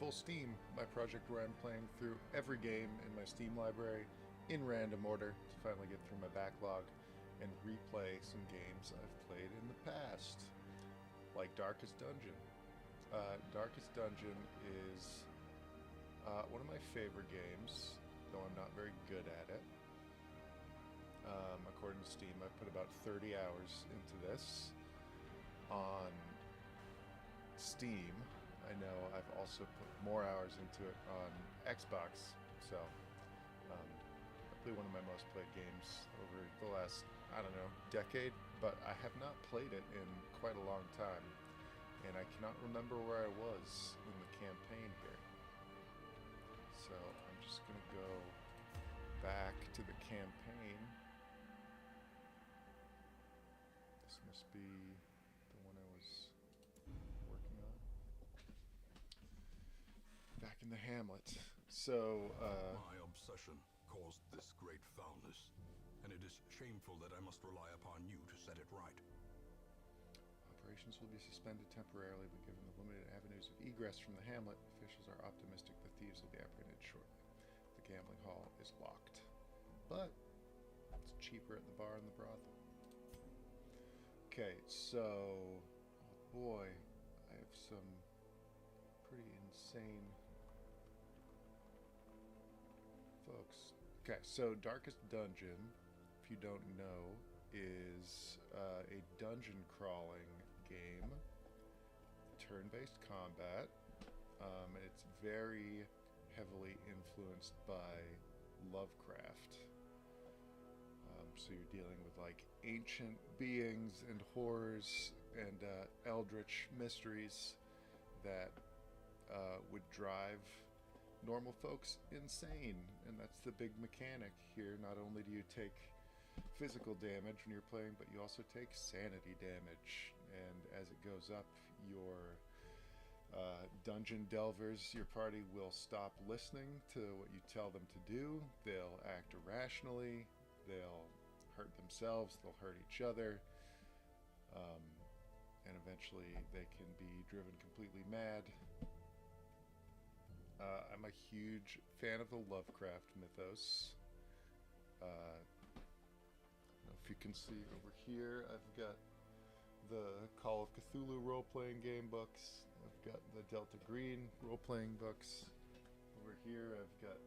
full steam, my project where I'm playing through every game in my Steam library in random order to finally get through my backlog and replay some games I've played in the past, like Darkest Dungeon. Darkest Dungeon is one of my favorite games, though I'm not very good at it. According to Steam, I've put about 30 hours into this on Steam. I know I've also put more hours into it on Xbox, so probably one of my most played games over the last, I don't know, decade, but I have not played it in quite a long time, and I cannot remember where I was in the campaign here. So I'm just going to go back to the campaign. This must be the one I was working on. Back in the hamlet. So, my obsession caused this great foulness, and it is shameful that I must rely upon you to set it right. Operations will be suspended temporarily, but given the limited avenues of egress from the hamlet, officials are optimistic the thieves will be apprehended shortly. The gambling hall is locked, but it's cheaper at the bar and the brothel. Okay, so, oh boy, I have some pretty insane folks. Okay, so Darkest Dungeon, if you don't know, is a dungeon crawling game, turn-based combat. It's very heavily influenced by Lovecraft. So you're dealing with like ancient beings and horrors and eldritch mysteries that would drive normal folks insane, and that's the big mechanic here. Not only do you take physical damage when you're playing, but you also take sanity damage, and as it goes up, your dungeon delvers, your party will stop listening to what you tell them to do. They'll act irrationally, they'll hurt themselves, they'll hurt each other, and eventually they can be driven completely mad. I'm a huge fan of the Lovecraft mythos. If you can see over here, I've got the Call of Cthulhu role-playing game books. I've got the Delta Green role-playing books. Over here, I've got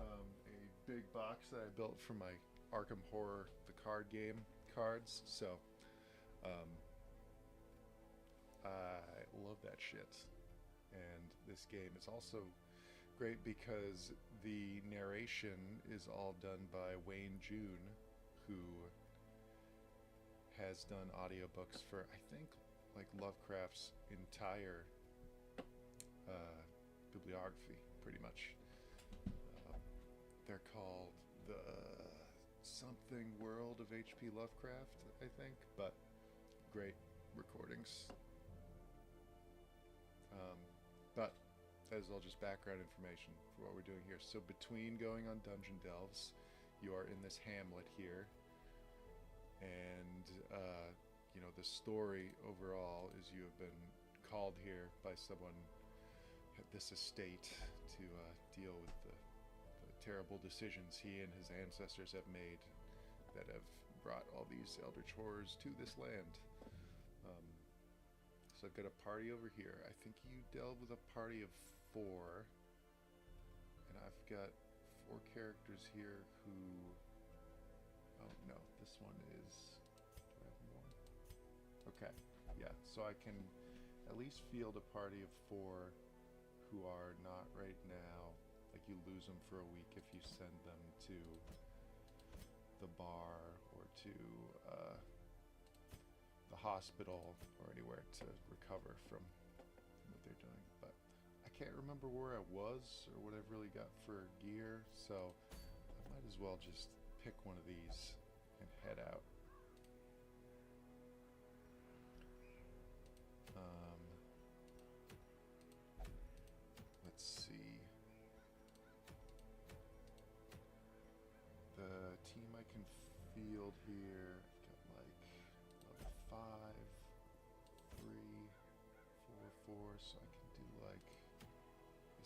a big box that I built for my Arkham Horror, the card game cards. So, I love that shit. And this game is also great because the narration is all done by Wayne June, who has done audiobooks for, I think, like Lovecraft's entire bibliography, pretty much. They're called the something world of H.P. Lovecraft, I think, but great recordings. But that is all just background information for what we're doing here. So between going on dungeon delves, you are in this hamlet here, and you know, the story overall is you have been called here by someone at this estate to deal with the terrible decisions he and his ancestors have made that have brought all these eldritch horrors to this land. So I've got a party over here. I think you delve with a party of 4, and I've got 4 characters here who, oh no, this one is, do I have more? Okay, yeah, so I can at least field a party of 4 who are not right now. Like, you lose them for a week if you send them to the bar or to the hospital or anywhere to recover from what they're doing. But I can't remember where I was or what I've really got for gear, so I might as well just pick one of these and head out. Let's see. The team I can field here, I've got like level 5, 3, 4, 4, so I can do like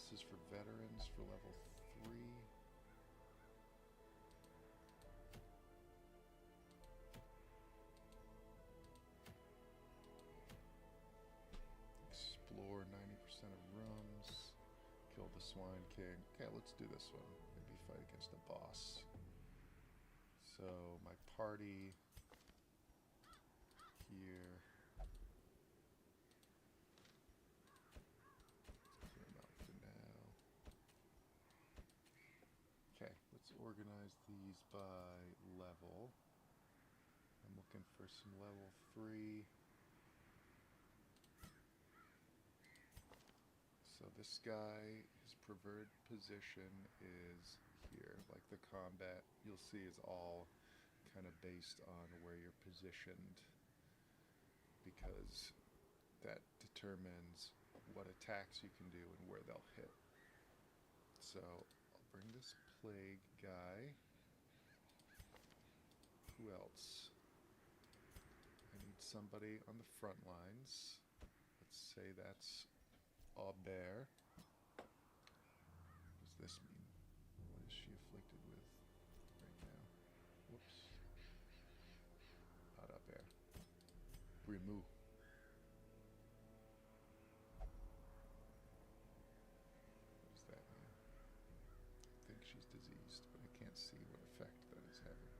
This is for veterans for level 3. Explore 90% of rooms. Kill the Swine King. Okay, let's do this one. Maybe fight against a boss. So my party here. Clear them out for now. Okay, let's organize these by level. I'm looking for some level 3. So this guy, his preferred position is here. Like the combat, you'll see, is all kind of based on where you're positioned, because that determines what attacks you can do and where they'll hit. So I'll bring this plague guy. Who else? I need somebody on the front lines. Let's say that's Aubert. What does this mean? What is she afflicted with right now? Whoops. Not Aubert. Remove. What does that mean? I think she's diseased, but I can't see what effect that is having.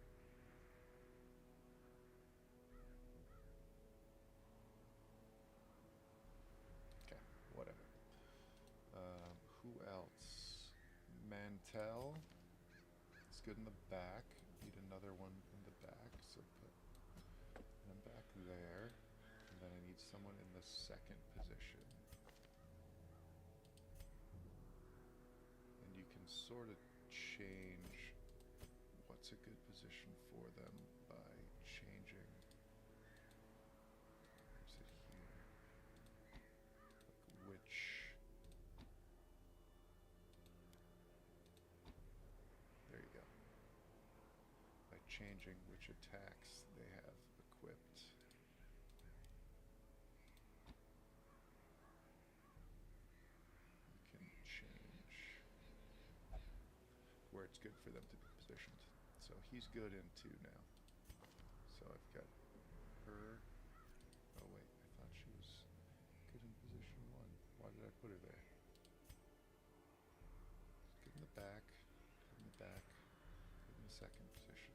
Okay, whatever. Who else? Mantel. It's good in the back. Need another one in the back, so put them back there. And then I need someone in the second position. And you can sort of change what's a good position for them by changing. Where's it here? Like which. There you go. By changing which attacks they have equipped. You can change where it's good for them to be positioned. So he's good in 2 now. So I've got her. Oh wait, I thought she was good in position 1. Why did I put her there? Good in the back. Good in the back. Good in the second position.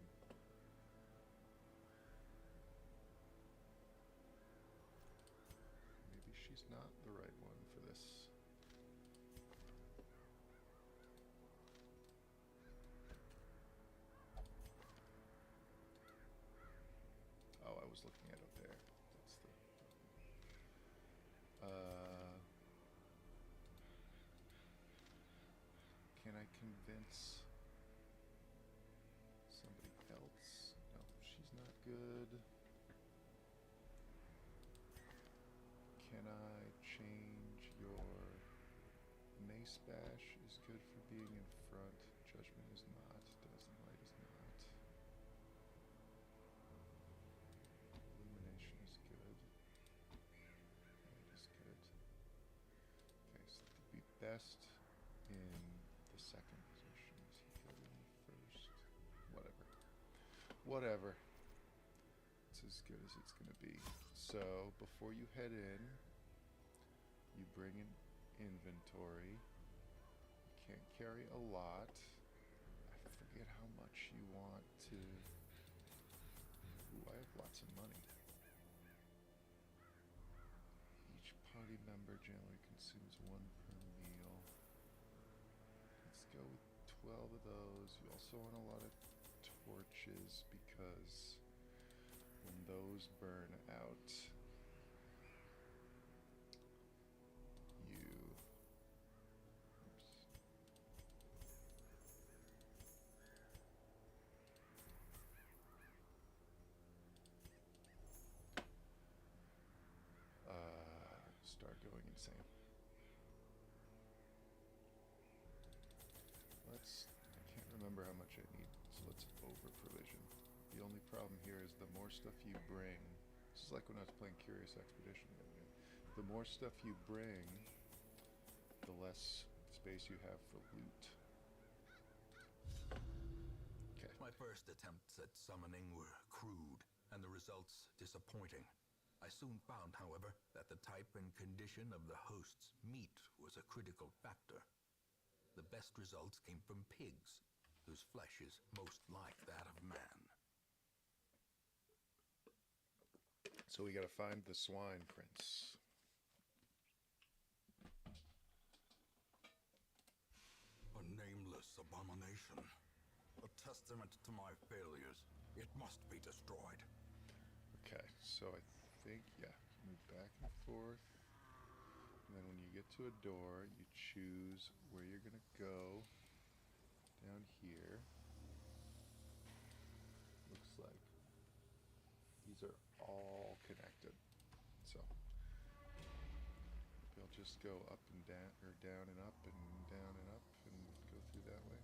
Maybe she's not the right one for this. Oh, I was looking at it there. That's the. Can I convince somebody else? No, she's not good. Can I change your Mace Bash is good for being in front. Judgment is not. Dazzling Light is not. Illumination is good. Light is good. Okay, so to be best in the second position. Is he good in the first? Whatever. Whatever. It's as good as it's going to be. So before you head in, you bring in inventory. You can't carry a lot. I forget how much you want to. Ooh, I have lots of money. Each party member generally consumes 1 per meal. Let's go with 12 of those. You also want a lot of torches because when those burn out, you. Oops. Start going insane. I can't remember how much I need, so let's over provision. The only problem here is the more stuff you bring, this is like when I was playing Curious Expedition the other day. The more stuff you bring, the less space you have for loot. Okay. My first attempts at summoning were crude, and the results disappointing. I soon found, however, that the type and condition of the host's meat was a critical factor. The best results came from pigs, whose flesh is most like that of man. So we gotta find the swine prince. A nameless abomination. A testament to my failures. It must be destroyed. Okay, so I think, yeah, move back and forth. And then when you get to a door, you choose where you're gonna go. Down here. Looks like these are all connected. So maybe I'll just go up and down, or down and up and down and up and go through that way.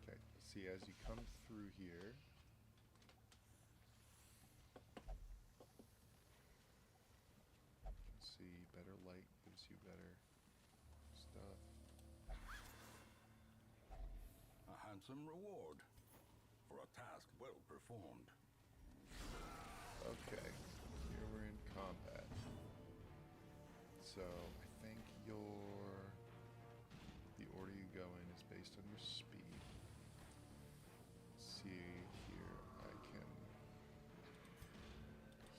Okay, see, as you come through here, see, better light gives you better stuff. A handsome reward for a task well performed. Okay, here we're in combat. So I think the order you go in is based on your speed. Let's see here, I can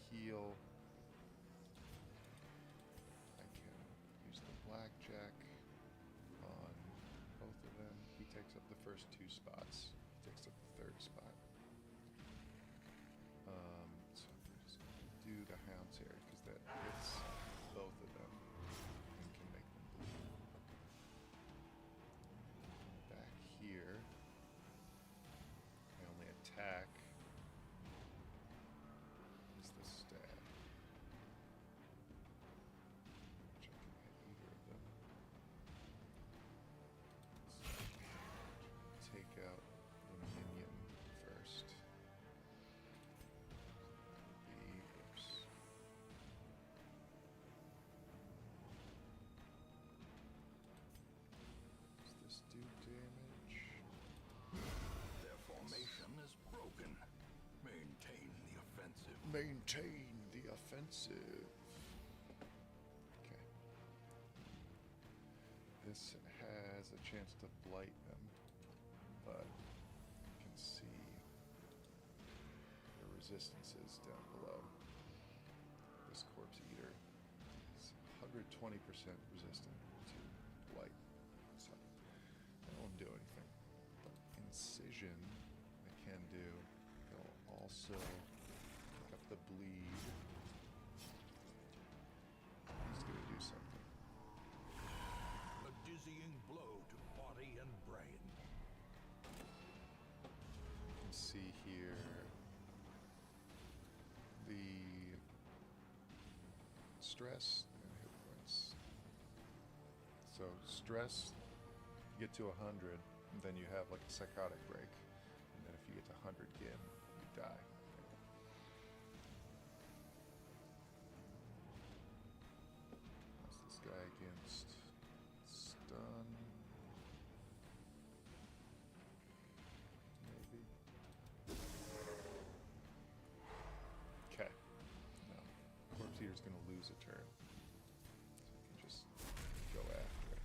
heal. I can use the blackjack on both of them. He takes up the first 2 spots. He takes up the 3rd spot. So I'm just going to do the hound's hair because that hits both of them and can make them bleed. Back here, I only attack is the stab, which I can hit either of them. So take out the minion first. Oops. Does this do damage? Their formation is broken. Maintain the offensive. Maintain the offensive. Okay. This has a chance to blight them, but you can see the resistances down below. This corpse eater is 120% resistant to blight, so that won't do anything. But incision, I can do. It'll also pick up the bleed. He's gonna do something. A dizzying blow to body and brain. You can see here the stress and hit points. So stress, you get to 100, and then you have like a psychotic break, and then if you get to 100 again, you die. How's this guy against stun? Maybe. Okay. No. Corpse Eater's gonna lose a turn. So you can just go after it.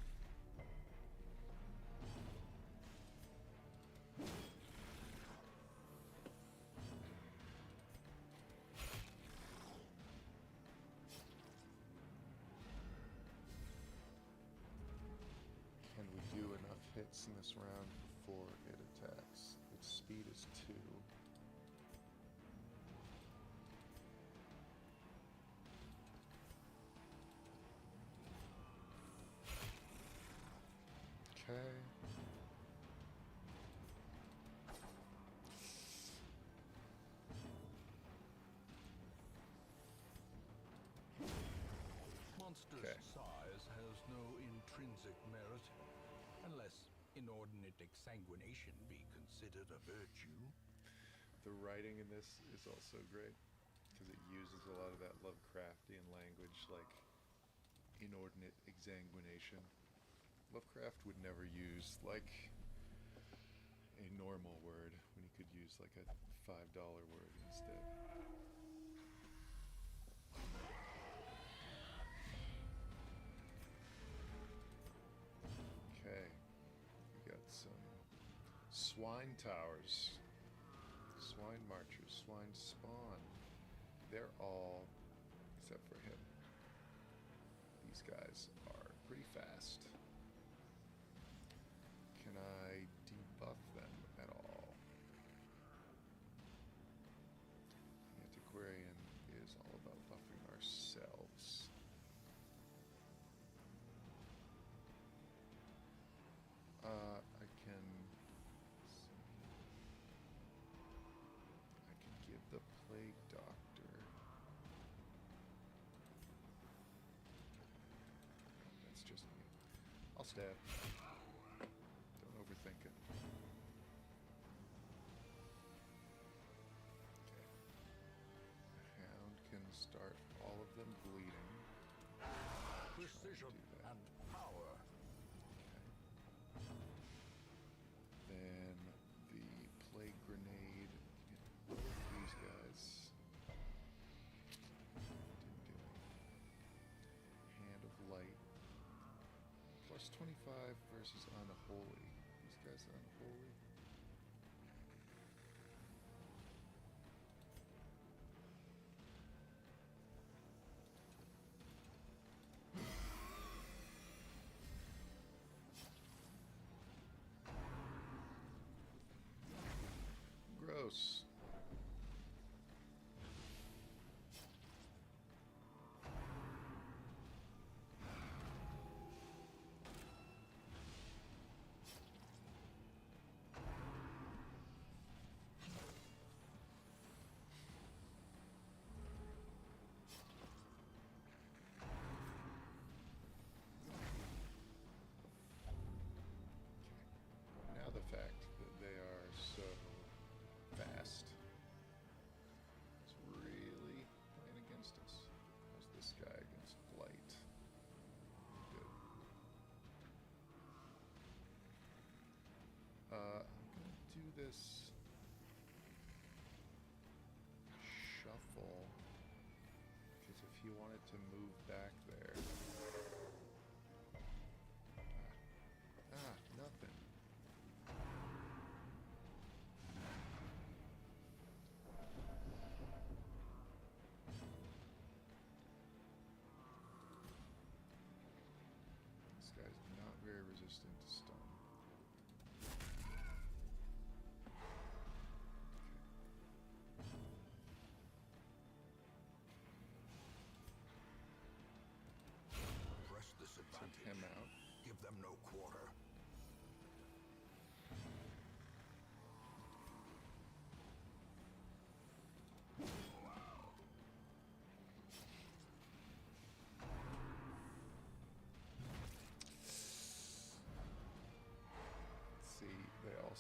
Can we do enough hits in this round before it attacks? Its speed is 2. Okay. Monstrous Okay. size has no intrinsic merit, unless inordinate exsanguination be considered a virtue. The writing in this is also great because it uses a lot of that Lovecraftian language, like inordinate exsanguination. Lovecraft would never use like a normal word when he could use like a $5 word instead. Okay, we got some swine towers, swine marchers, swine spawn. They're all, except for him. These guys are pretty fast. Can I debuff them at all? The Antiquarian is all about buffing ourselves. I can give the Plague Doctor. That's just me. I'll stab. Don't overthink it. Okay. The Hound can start all of them bleeding. Precision and power. Then the Plague Grenade. Get these guys. Didn't do anything. Hand of Light. Plus 25 versus Unholy. These guys unholy. Gross. Now the fact that they are so fast is really playing against us. How's this guy against Blight? Good. I'm gonna do this shuffle because if he wanted to move back there. Nothing. This guy's not very resistant to stun. Press this Take advantage. him out. Give them no quarter. See, they'll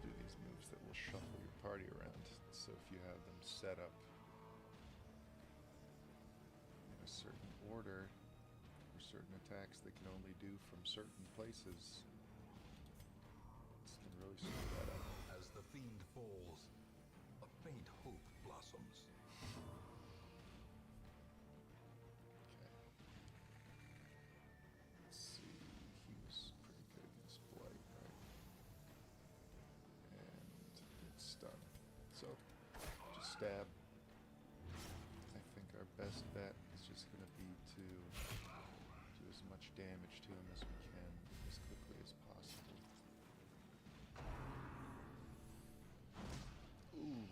do these moves that will shuffle your party around. So if you have them set up in a certain order for certain attacks they can only do from certain places, this can really screw that up. As the fiend falls, a faint hope blossoms. Okay. Let's see, he was pretty good against Blight, right? And it's stun. So, just stab. I think our best bet is just going to be to do as much damage to him as we can as quickly as possible. Ooh.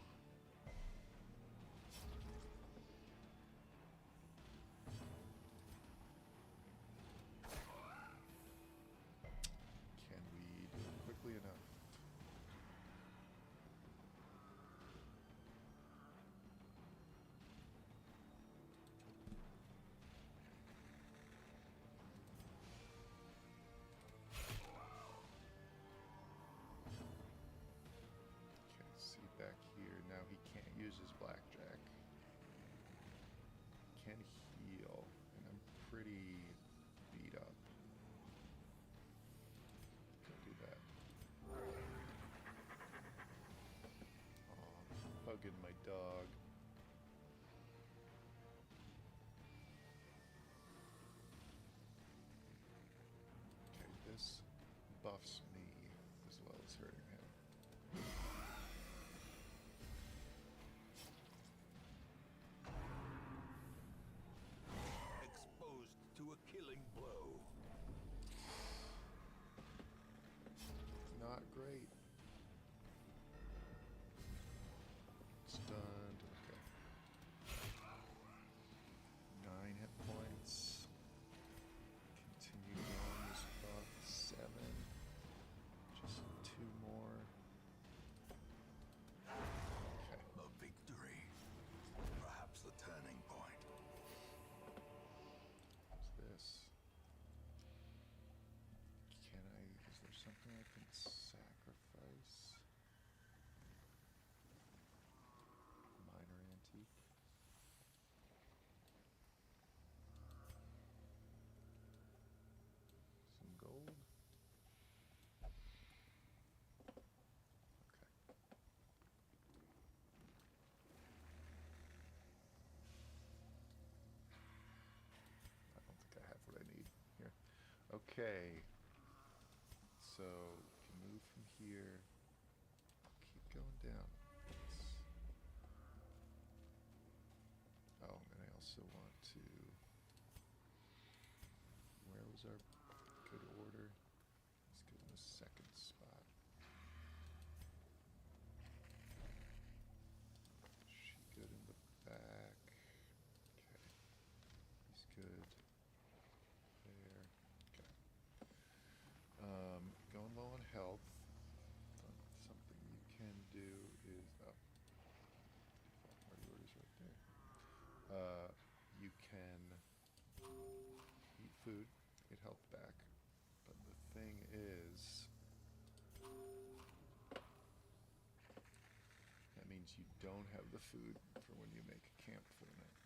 Can we do it quickly enough? and my dog. Okay, this buffs me as well as hurting him. Exposed to a killing blow. Not great. Stunned. Okay. 9 hit points. Continue on this buff. 7. Just 2 more. Okay. A victory. Perhaps the turning point. What's this? Can I... Is there something I can sacrifice? Minor antique. Some gold. Okay. I don't think I have what I need here. Okay. So, can move from here. Keep going down. Oh, and I also want to... Where was our good order? Let's go in the second spot. She good in the back. Okay. He's good there. Okay. Going low on health. Something you can do is... Oh. Default party orders right there. You can eat food, get health back, but the thing is, that means you don't have the food for when you make a camp for the night.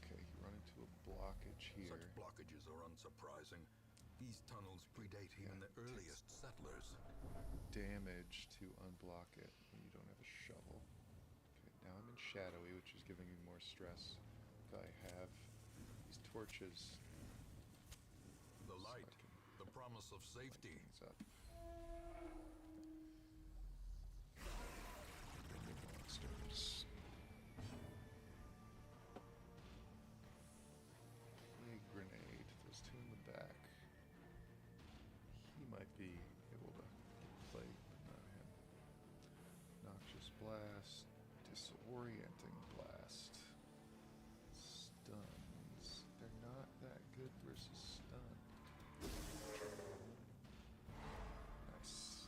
Okay, you run into a blockage here. Such blockages are unsurprising. These tunnels predate even the earliest settlers. Damage to unblock it when you don't have a shovel. Okay, now I'm in shadowy, which is giving me more stress. I have these torches. The light, the promise of safety. Up. The monsters. Plague grenade. There's 2 in the back. He might be able to get plague, but not him. Noxious blast. Disorienting blast. Stuns. They're not that good versus stun. Nice.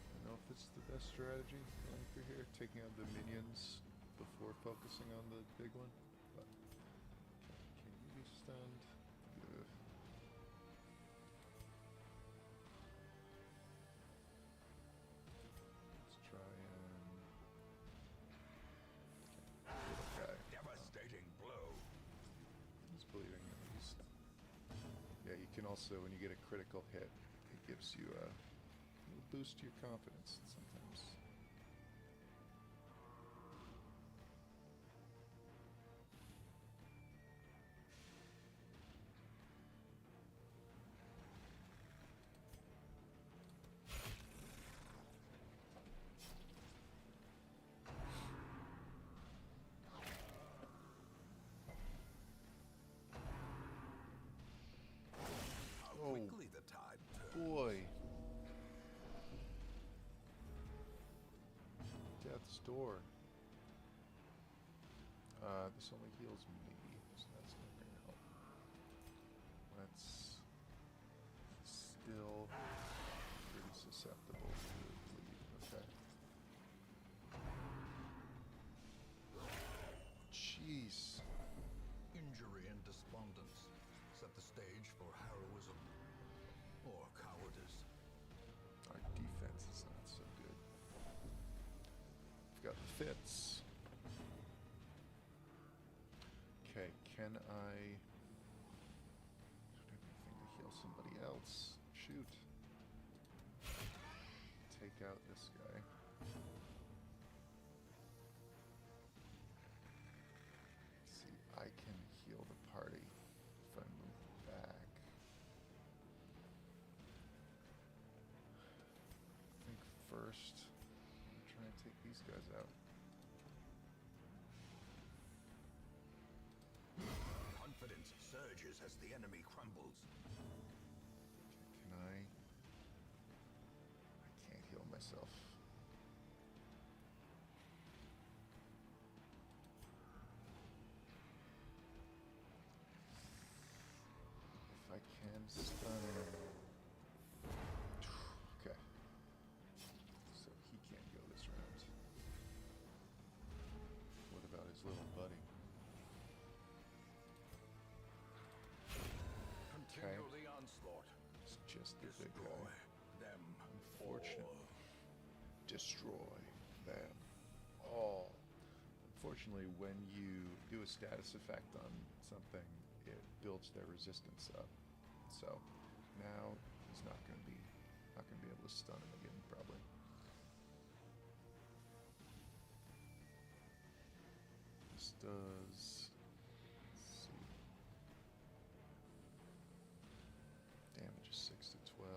I don't know if it's the best strategy going through here, taking out the minions before focusing on the big one, but can you be stunned? Ugh. Let's try and... Okay. Devastating blow. He's bleeding at least. Yeah, you can also, when you get a critical hit, it gives you a little boost to your confidence sometimes. How quickly the tide turns. Boy. Death's door. This only heals me, so that's not going to help. That's still pretty susceptible to bleed. Okay. Jeez. Injury and despondence set the stage for heroism or cowardice. Our defense is not so good. Okay, can I do anything to heal somebody else? Shoot. Take out this guy. See, I can heal the party if I move back. I think first, I'm gonna try and take these guys out. Confidence surges as the enemy crumbles. Okay, can I can't heal myself. If I can stun him. Okay. So he can't go this round. What about his little buddy? Continue the onslaught. It's just the big Destroy guy. them Unfortunately. Destroy them all. Unfortunately, when you do a status effect on something, it builds their resistance up. So now he's not going to be able to stun him again, probably. This does. Let's see. Damage is 6 to 12.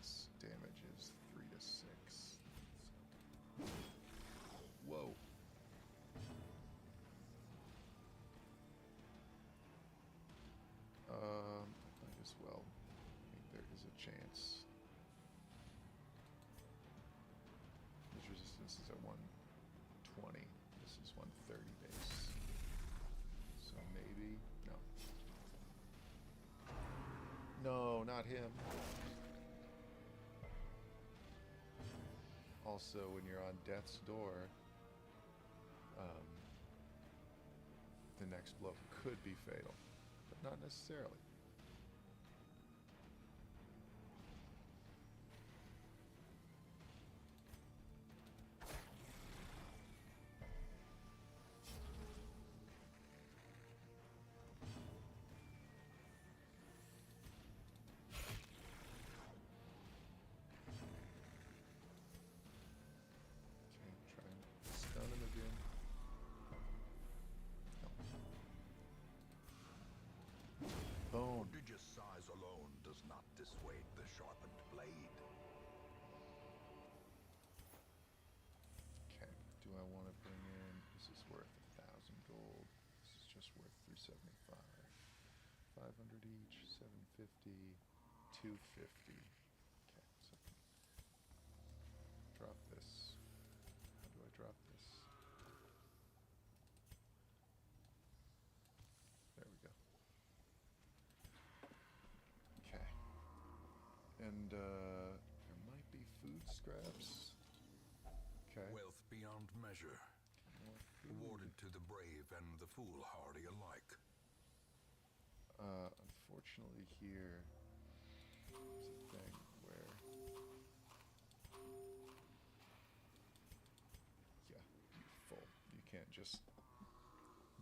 This damage is 3 to 6. Whoa. Might as well. I think there is a chance. His resistance is at 120. This is 130 base. So maybe. No. No, not him. Also, when you're on death's door, the next blow could be fatal, but not necessarily. Okay, try and stun him again. No. Boom. Prodigious size alone does not dissuade the sharpened blade. Okay, do I want to bring in, this is worth 1,000 gold, this is just worth 375, 500 each, 750, 250. Okay, so drop this. How do I drop this? There we go. Okay. And there might be food scraps. Okay. Wealth beyond measure, More food. awarded to the brave and the foolhardy alike. Unfortunately here, there's a thing where, yeah, you're full. You can't just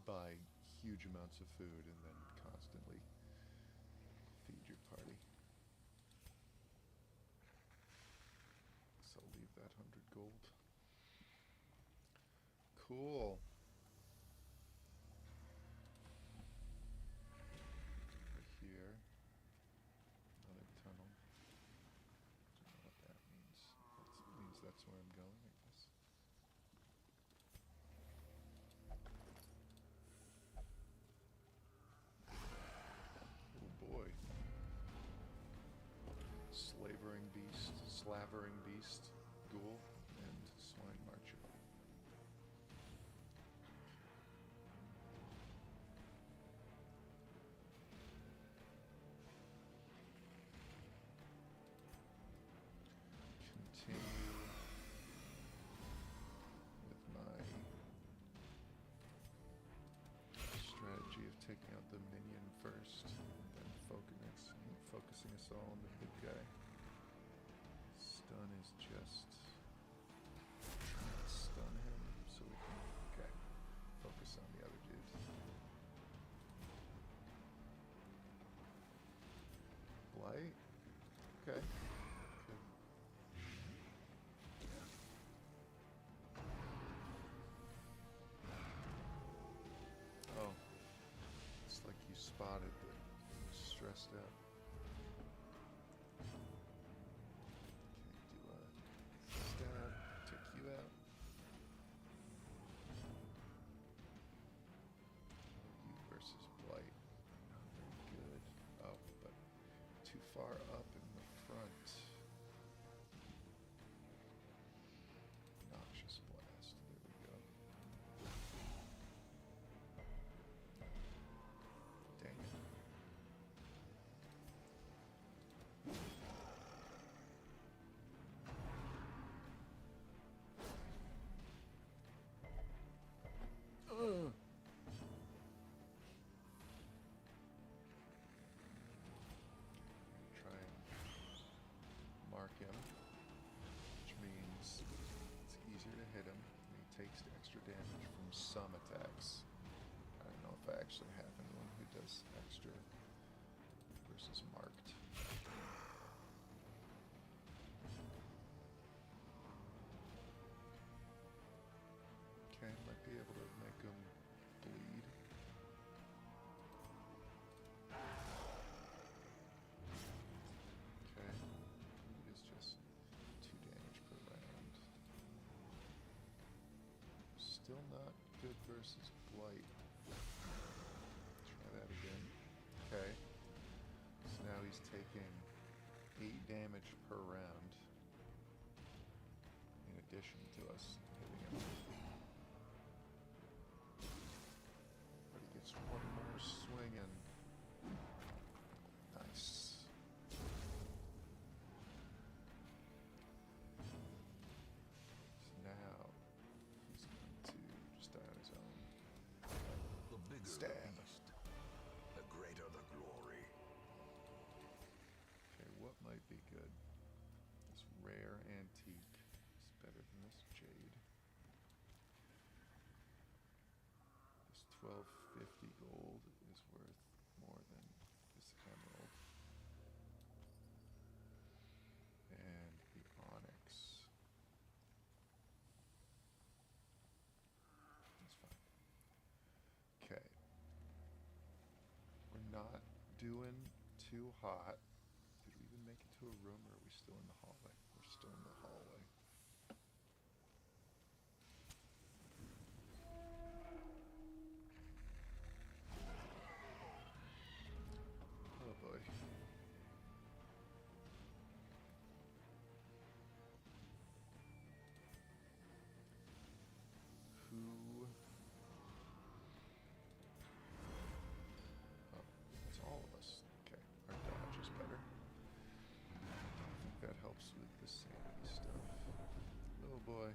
buy huge amounts of food and then constantly feed your party. So leave that 100 gold. Cool. Here, another tunnel. Don't know what that means. That means that's where I'm going, I guess. Oh boy. Slavering beast, ghoul, and swine marcher. Continue with my strategy of taking out the minion first, and then focusing us all on the big guy. Stun step. Okay, do a stab, take you out. You versus Blight. Not very good. Oh, but too far up in the front. Noxious Blast. There we go. Dang it. Try and mark him, which means it's easier to hit him, and he takes extra damage from some attacks. I don't know if I actually have anyone who does extra versus marked. Okay, might be able to make him bleed. Okay, it is just 2 damage per round. Still not good versus Blight. Try that again. Okay, so now he's taking 8 damage per round in addition to us hitting him. But he gets one more swing and nice. So now he's going to just die on his own. The bigger Stab. the beast, the greater the glory. Okay, what might be good? This rare antique is better than this jade. This 1250 gold is worth more than this emerald. And the onyx. That's fine. Okay. We're not doing too hot. Did we even make it to a room, or are we still in the hallway? We're still in the hallway. Oh boy. Who? Oh, it's all of us. Okay, our dodge is better. I think that helps with the sanity stuff. Oh boy.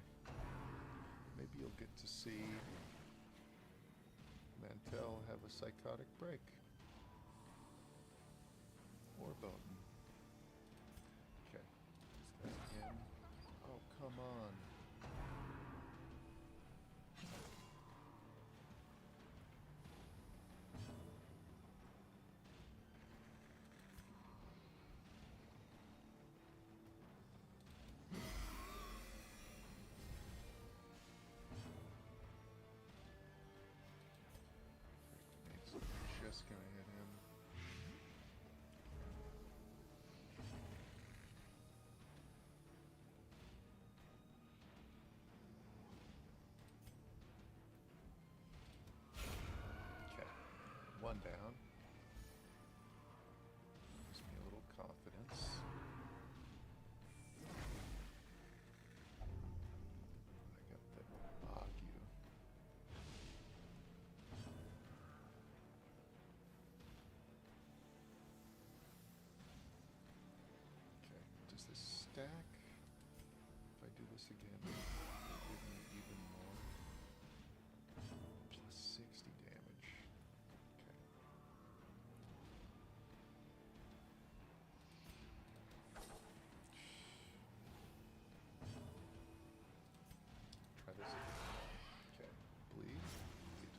Maybe you'll get to see Mantell have a psychotic break. Or Bowden. Okay. This guy again. Oh, come on. It's just gonna hit him. Okay, one down. Gives me a little confidence. I got the Agu. Okay, does this stack? If I do this again, it'll give me even more. Plus 60 damage. Okay. Try this again. Okay. Bleed. Bleed.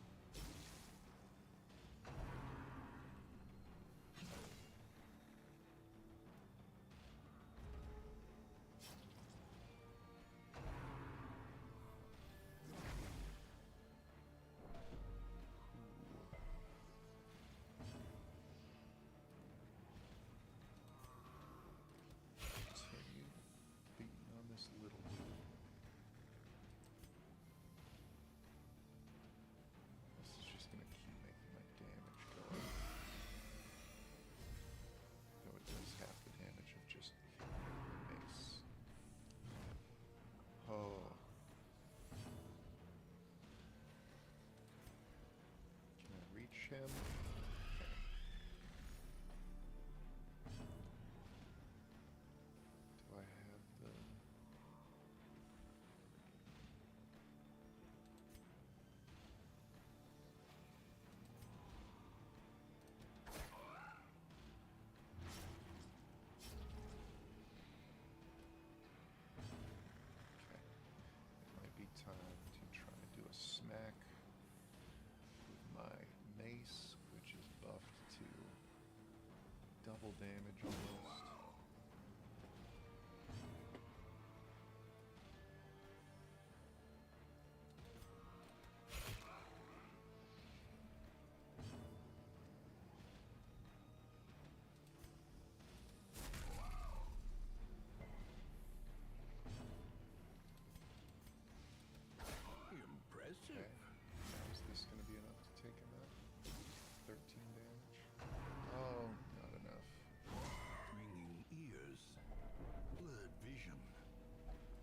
him. Do I have the... Might be time to try and do a smack with my mace, which is buffed to double damage almost. Impressive. Okay. Now is this going to be enough to take him out? 13 damage. Oh, not enough. Ringing ears. Blurred vision.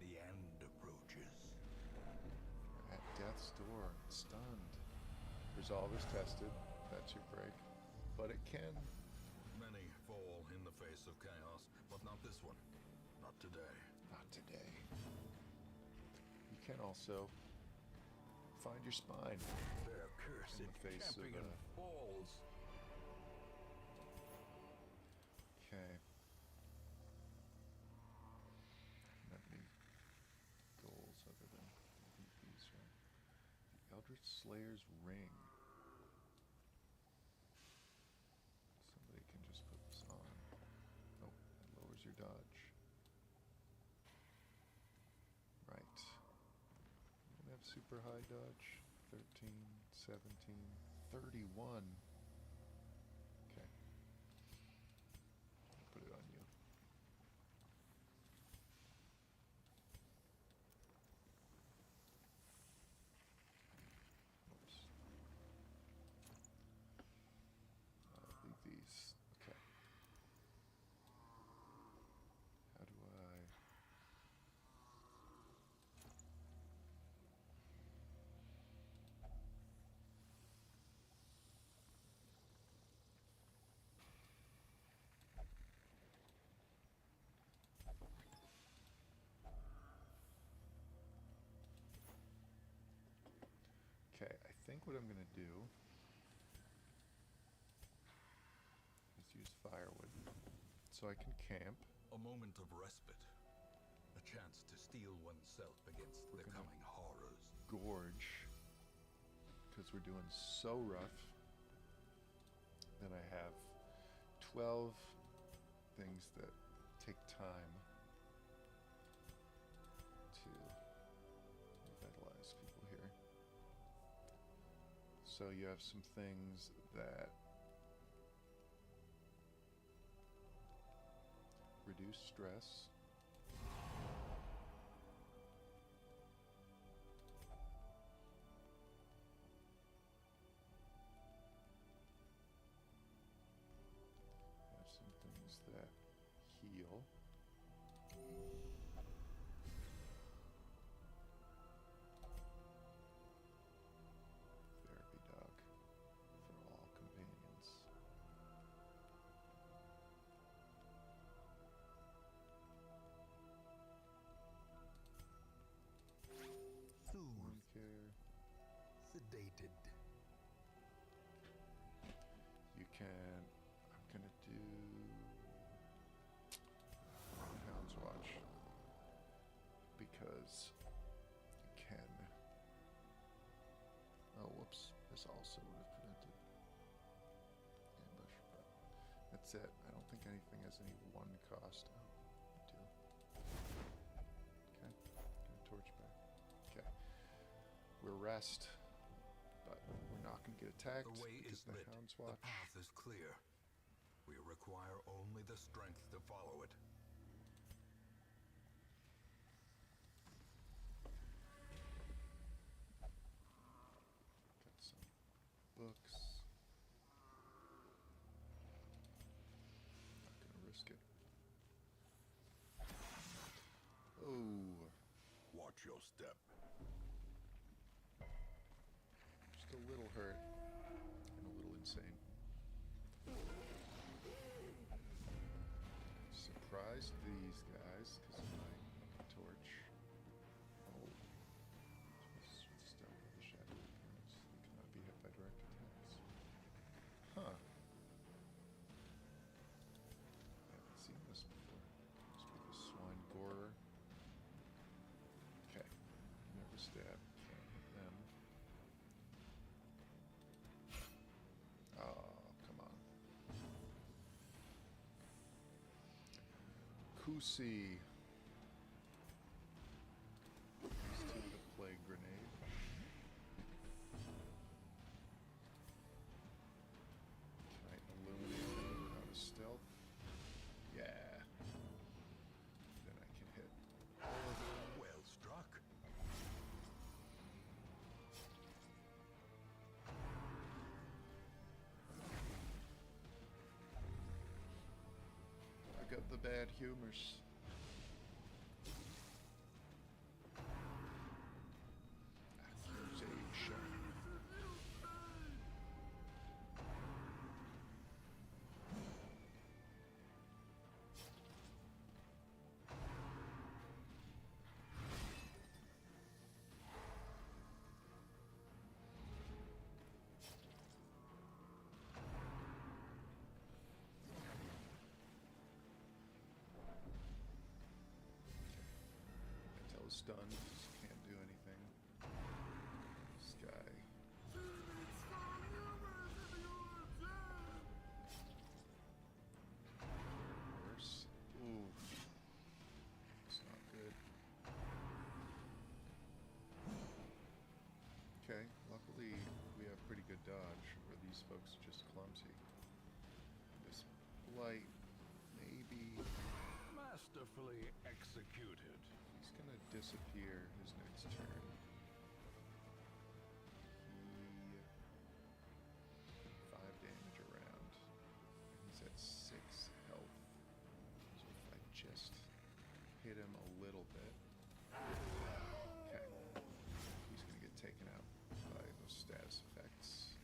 The end approaches. At death's door, stunned. Resolve is tested. That's your break. But it can. Many fall in the face of chaos, but not this one. Not today. Not today. You can also find your spine. Their cursed In the face of, champion falls. Okay. Not any goals other than these, right? The Eldritch Slayer's Ring. Somebody can just put this on. Oh, it lowers your dodge. Right. You don't have super high dodge. 13, 17, 31. Okay. I'll put it on you. Oops. Leave these. Okay. How do I... Okay, I think what I'm going to do is use firewood so I can camp. A moment of respite. A chance to steel oneself against We're the gonna- coming horrors. Gorge, because we're doing so rough. Then I have 12 things that take time to revitalize people here. So you have some things that reduce stress. You have some things that heal. Therapy dog for all companions. Soothed. Wound care. Sedated. You can. I'm gonna do Hound's Watch because you can. Oh, whoops! This also would have prevented ambush, but that's it. I don't think anything has any one cost. Oh, I do. Okay, give me torch back. Okay, we're rest. But we're not going to get attacked The way because is the lit. Hound's The Watch. path is clear. We require only the strength to follow it. Got some books. Not going to risk it. Oh, Watch your step. just a little hurt and a little insane. Surprised these guys because of my torch. Oh. Stealth of the shadow appearance. They cannot be hit by direct attacks. Huh. I haven't seen this before. Must be the swine gorer. Okay. Never stab. Can't hit them. Oh, come on. Kusi. Let's take the plague grenade. Can I illuminate them without a stealth? Yeah. Then I can hit. Well struck. I got the bad humors. Accusation. Until stunned, just can't do anything. This guy. Worse. Ooh. It's not good. Okay, luckily we have pretty good dodge, or these folks are just clumsy. This blight, maybe. Masterfully executed. He's gonna disappear his next turn. He 5 damage around. He's at 6 health. So if I just hit him a little bit. Okay. He's gonna get taken out by those status effects.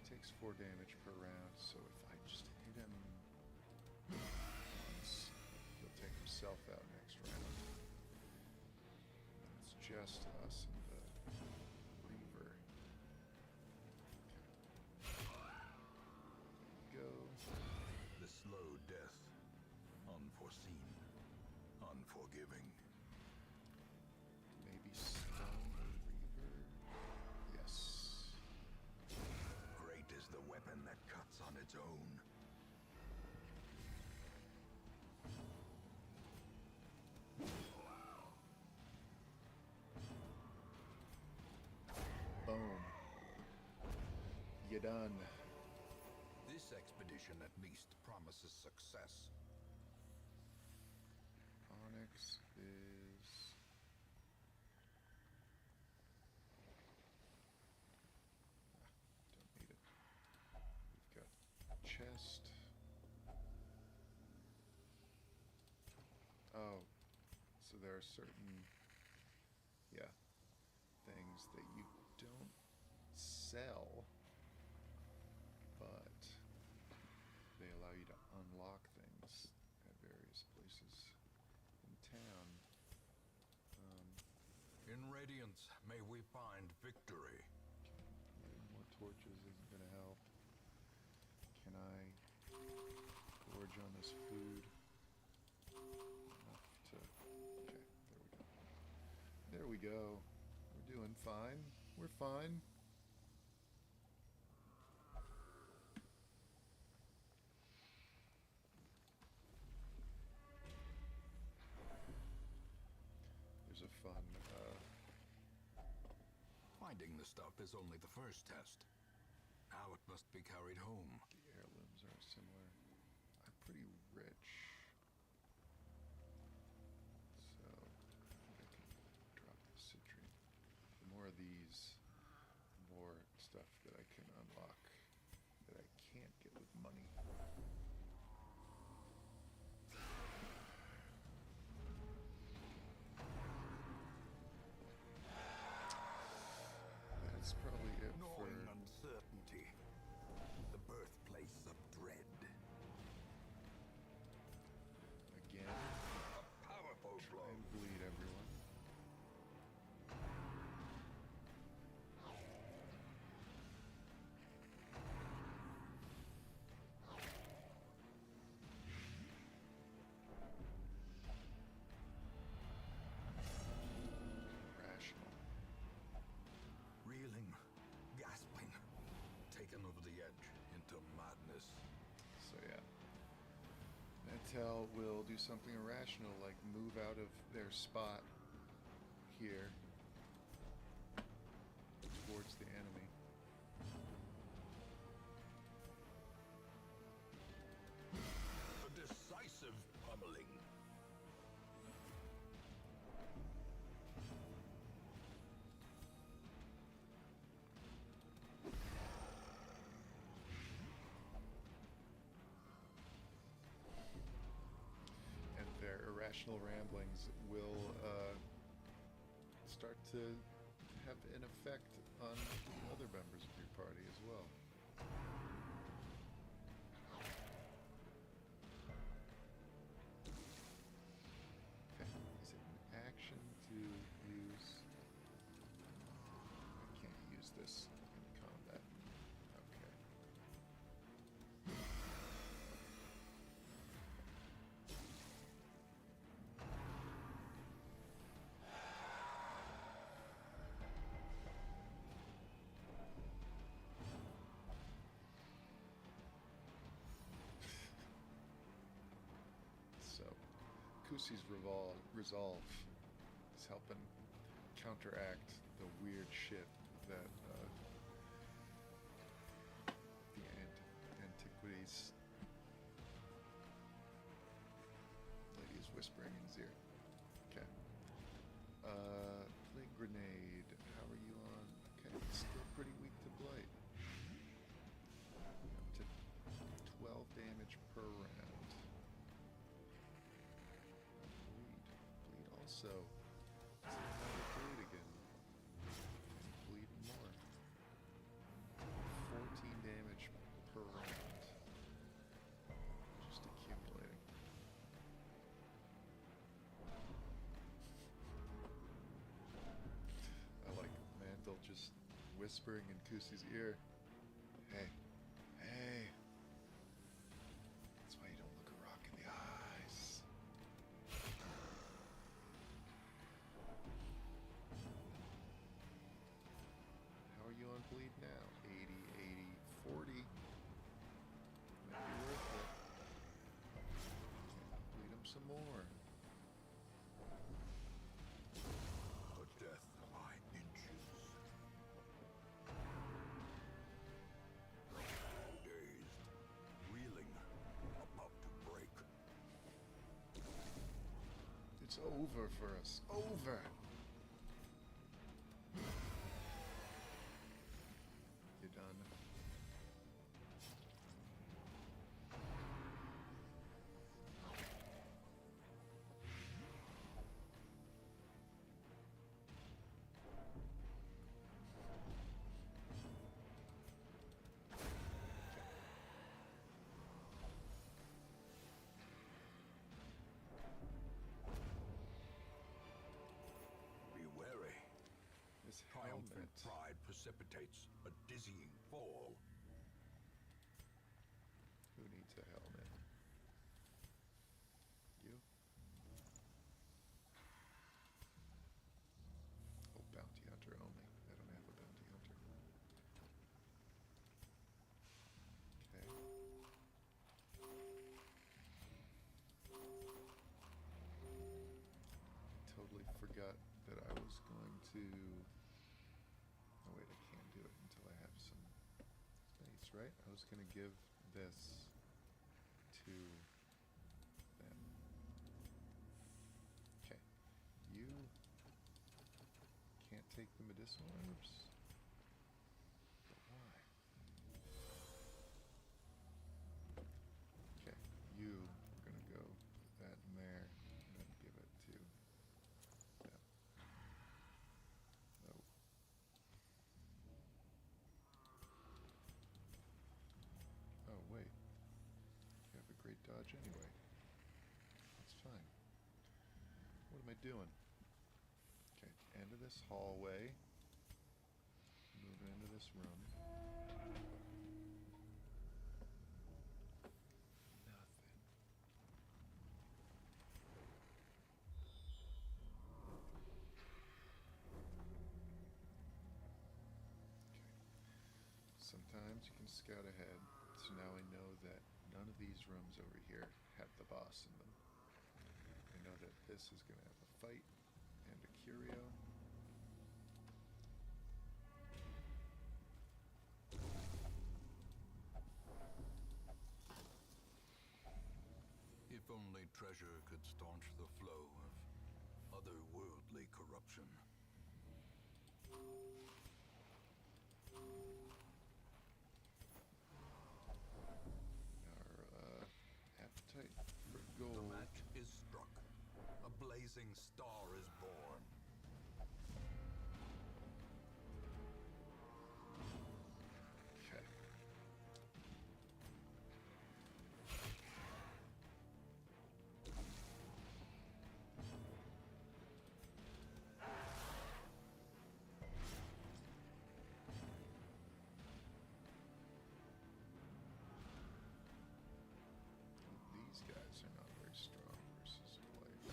Takes 4 damage per round, so if I just hit him once, he'll take himself out next round. And it's just us and the Reaver. Okay. Go. The slow death. Unforeseen. Unforgiving. Maybe stun the Reaver. Yes. Great is the weapon that cuts on its own. Boom. You done. This expedition at least promises success. Onyx is... don't need it. We've got chest. Oh, so there are certain, yeah, things that you don't sell, but they allow you to unlock things at various places in town. In Radiance, may we find victory. Getting more torches isn't going to help. Can I gorge on this food? Enough to... okay, there we go. There we go. We're doing fine. We're fine. There's a fun, Finding the stuff is only the first test. Now it must be carried home. the heirlooms are similar. I'm pretty rich. So, I think I can drop the citrine. The more of these, the more stuff that I can unlock that I can't get with money. That's probably it for... Gnawing uncertainty to madness. So yeah. Mantel will do something irrational, like move out of their spot here towards the enemy. A decisive pummeling. And their irrational ramblings will start to have an effect on other members of your party as well. Okay, is it an action to use? I can't use this in combat. Okay. So, Kusi's resolve is helping counteract the weird shit that the antiquities lady is whispering in his ear. Okay. Plague grenade. How are you on? Okay, still pretty weak to blight. Up to 12 damage per round. Bleed also. Let's see how they bleed again. Bleed more. 14 damage per round. Just accumulating. I like Mantle just whispering in Kusi's ear. Hey. Hey. That's why you don't look a rock in the eyes. How are you on bleed now? 80, 80, 40. Might be worth it. Bleed him some more. A death by inches. Dazed, reeling, about to break. It's over for us. Over. You're done. Be wary. This Triumphant helmet. pride precipitates a dizzying fall. Who needs a helmet? You? Oh, bounty hunter only. I don't have a bounty hunter. Okay. Totally forgot that I was going to... Oh wait, I can't do it until I have some space, right? I was going to give this to them. Okay. You can't take the medicinal herbs? But why? Okay. You are going to go that and there and then give it to them. Oh. Oh, wait. You have a great dodge anyway. That's fine. What am I doing? Okay, end of this hallway. Moving into this room. Nothing. Okay. Sometimes you can scout ahead. It's So now I know that none of these rooms over here have the boss in them. I know that this is going to have a fight and a curio. If only treasure could staunch the flow of otherworldly corruption. Our appetite for The gold. match is struck. A blazing star is born. Okay. These guys are not very strong versus blight.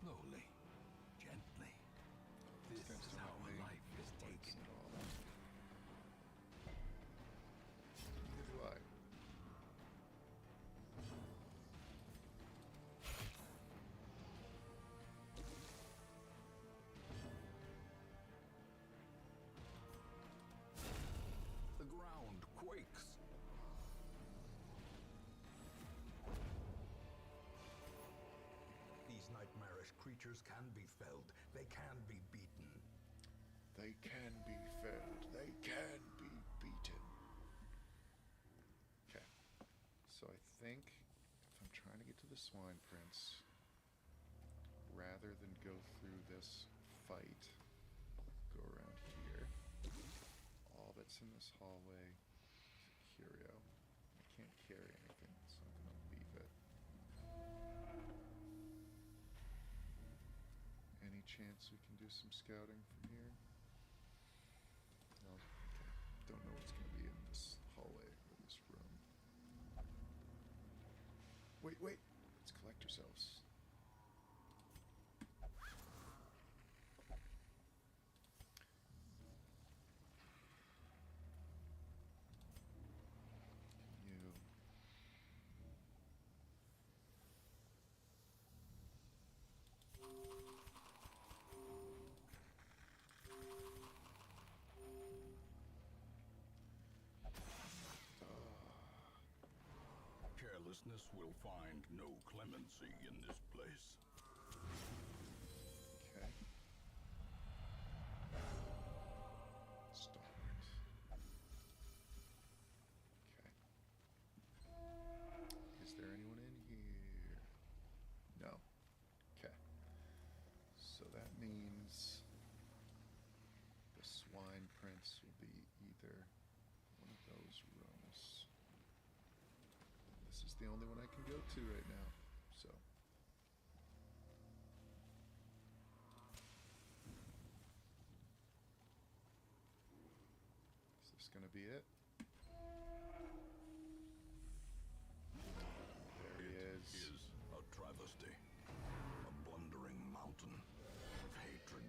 Slowly, gently. These This guys is don't how have a any life is points taken. at all. Neither do I. The ground quakes. These nightmarish creatures can be felled. They can be beaten. They can be felled. They can be beaten. Okay. So I think if I'm trying to get to the Swine Prince, rather than go through this fight, go around here. All that's in this hallway is a curio. I can't carry anything, so I'm going to leave it. Any chance we can do some scouting from here? No. Okay. Don't know what's going to be in this hallway or this room. Wait, wait. Let's collect ourselves. You. Carelessness will find no clemency in this place. Okay. Stalwart. Okay. Is there anyone in here? No. Okay. So that means the Swine Prince will be either one of those rooms. This is the only one I can go to right now. So. Is this going to be it? There he It is. is a travesty. A blundering mountain of hatred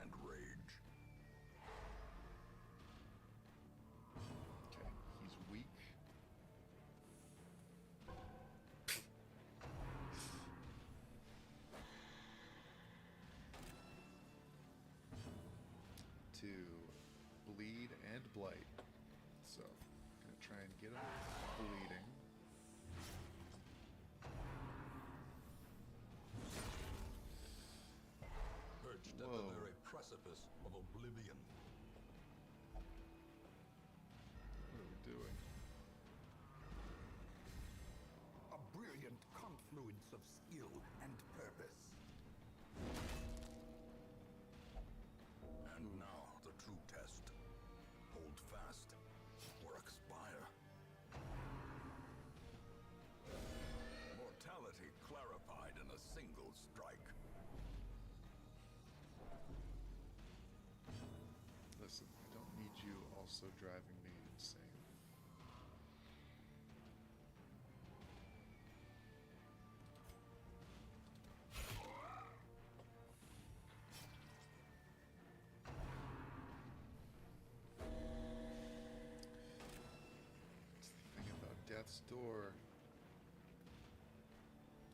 and rage. Okay, he's weak. To bleed and blight. So, gonna try and get him bleeding. Perched at the Whoa. very precipice of oblivion. What are we doing? A brilliant confluence of skill and purpose. And now the true test. Hold fast or expire. Mortality clarified in a single strike. Listen, I don't need you also driving me insane. store.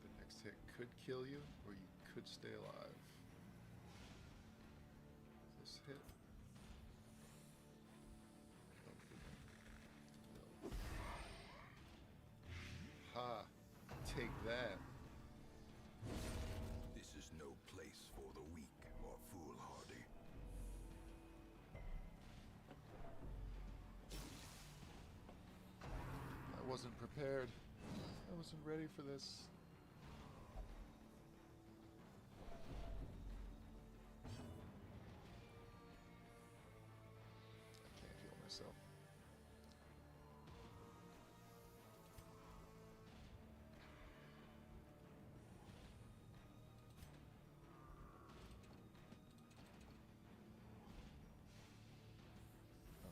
The next hit could kill you, or you could stay alive. This hit. No. Ha! Take that. This is no place for the weak or foolhardy. I wasn't prepared. I wasn't ready for this. I can't heal myself. Oh,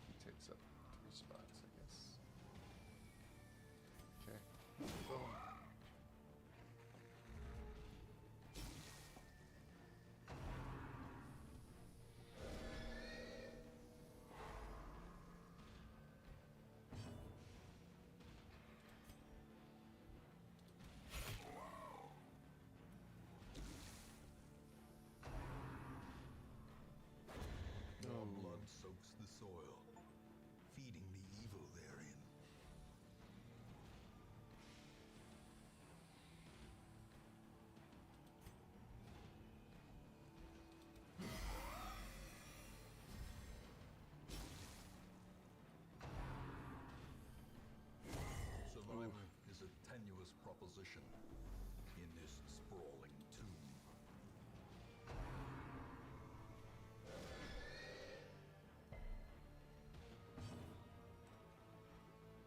he takes up 3 spots, I guess. Okay. Boom. Your blood soaks the soil, feeding the evil therein. Survival is a tenuous proposition in this sprawling tomb.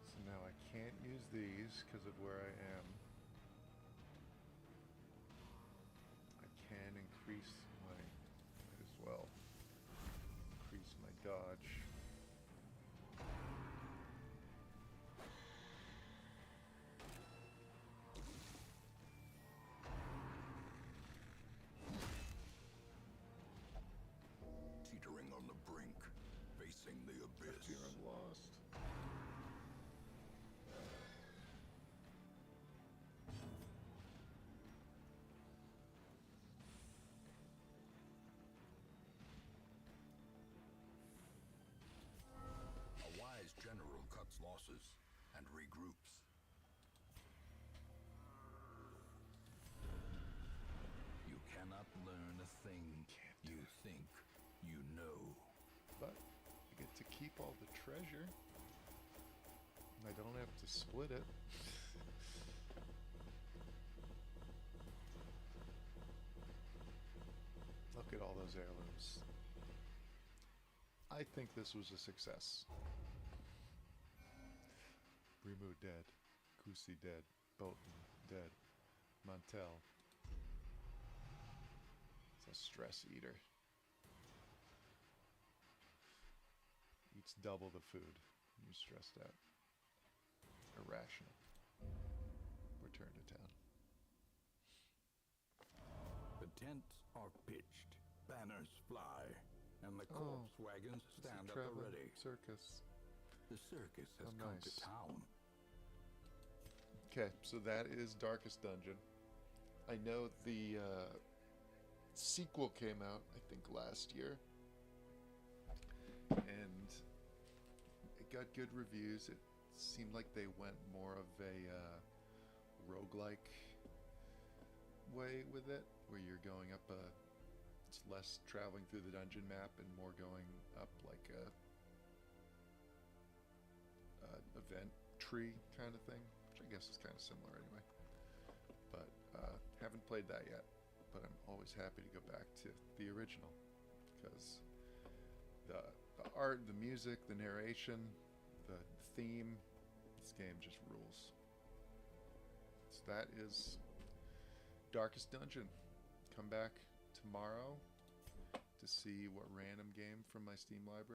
So now I can't use these because of where I am. I can increase my, might as well, increase my dodge. Teetering on the brink, facing the I abyss. fear I'm lost. A wise general cuts losses and regroups. You cannot learn a thing you think you know. But I get to keep all the treasure. I don't have to split it. Look at all those heirlooms. I think this was a success. Rimu dead. Kusi dead. Bolton dead. Montel. It's a stress eater. Eats double the food. You're stressed out. Irrational. Return to town. The tents are pitched, banners fly, and the corpse wagons It's a stand at the traveling ready. circus. The circus has Oh, come nice. to town. Okay, so that is Darkest Dungeon. I know the sequel came out, I think, last year. And it got good reviews. It seemed like they went more of a roguelike way with it, where you're going up it's less traveling through the dungeon map and more going up like a event tree kind of thing, which I guess is kind of similar anyway. But haven't played that yet. But I'm always happy to go back to the original because the art, the music, the narration, the theme, this game just rules. So that is Darkest Dungeon. Come back tomorrow to see what random game from my Steam library